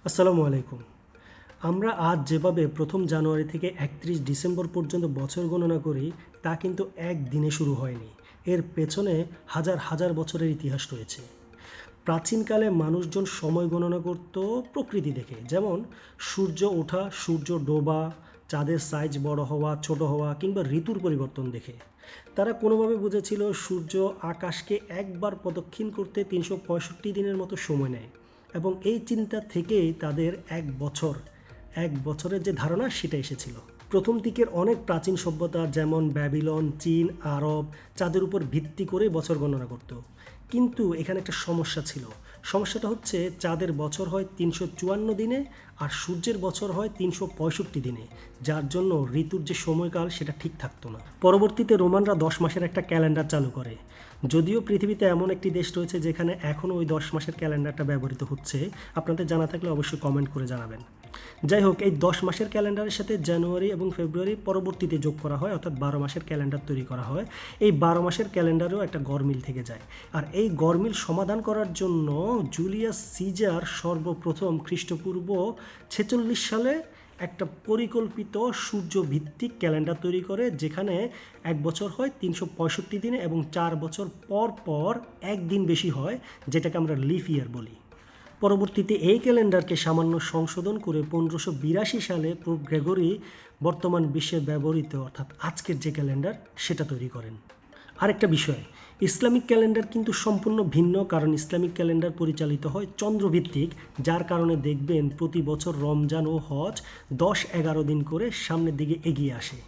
আসসালামু আলাইকুম। আমরা আজ যেভাবে প্রথম জানুয়ারি থেকে ৩১ ডিসেম্বর পর্যন্ত বছর গণনা করি তা কিন্তু একদিনে শুরু হয়নি। এর পেছনে হাজার হাজার বছরের ইতিহাস রয়েছে। প্রাচীনকালে মানুষজন সময় গণনা করত প্রকৃতি দেখে, যেমন সূর্য ওঠা, সূর্য ডোবা, চাঁদের সাইজ বড় হওয়া, ছোট হওয়া কিংবা ঋতুর পরিবর্তন দেখে। তারা কোনোভাবে বুঝেছিল সূর্য আকাশকে একবার প্রদক্ষিণ করতে ৩৬৫ দিনের মতো সময় নেয়, এবং এই চিন্তা থেকেই তাদের এক বছরের যে ধারণা সেটা এসেছিল। প্রথম দিকের অনেক প্রাচীন সভ্যতা যেমন ব্যাবিলন, চীন, আরব চাঁদের উপর ভিত্তি করে বছর গণনা করত। কিন্তু এখানে একটা সমস্যা ছিল। সমস্যাটা হচ্ছে চাঁদের বছর হয় ৩৫৪ দিনে আর সূর্যের বছর হয় ৩৬৫ দিনে, যার জন্য ঋতুর যে সময়কাল সেটা ঠিক থাকতো না। পরবর্তীতে রোমানরা ১০ মাসের একটা ক্যালেন্ডার চালু করে। যদিও পৃথিবীতে এমন একটি দেশ রয়েছে যেখানে এখনও ওই ১০ মাসের ক্যালেন্ডারটা ব্যবহৃত হচ্ছে, আপনাদের জানা থাকলে অবশ্যই কমেন্ট করে জানাবেন। যাই হোক, এই ১০ মাসের ক্যালেন্ডারের সাথে জানুয়ারি এবং ফেব্রুয়ারি পরবর্তীতে যোগ করা হয়, অর্থাৎ ১২ মাসের ক্যালেন্ডার তৈরি করা হয়। এই ১২ মাসের ক্যালেন্ডারেও একটা গরমিল থেকে যায়। আর এই গরমিল সমাধান করার জন্য জুলিয়াস সিজার সর্বপ্রথম খ্রিস্টপূর্ব ৪৬ সালে একটা পরিকল্পিত সূর্যভিত্তিক ক্যালেন্ডার তৈরি করে, যেখানে এক বছর হয় ৩৬৫ দিনে এবং ৪ বছর পর পর একদিন বেশি হয়, যেটাকে আমরা লিপ ইয়ার বলি। পরবর্তীতে এই ক্যালেন্ডারকে সামান্য সংশোধন করে ১৫৮২ সালে পোপ গ্রেগরি বর্তমান বিশ্বে ব্যবহৃত অর্থাৎ আজকের যে ক্যালেন্ডার সেটা তৈরি করেন। আরেকটা বিষয়, ইসলামিক ক্যালেন্ডার কিন্তু সম্পূর্ণ ভিন্ন, কারণ ইসলামিক ক্যালেন্ডার পরিচালিত হয় চন্দ্রভিত্তিক, যার কারণে দেখবেন প্রতি বছর রমজান ও হজ ১০-১১ দিন করে সামনের দিকে এগিয়ে আসে।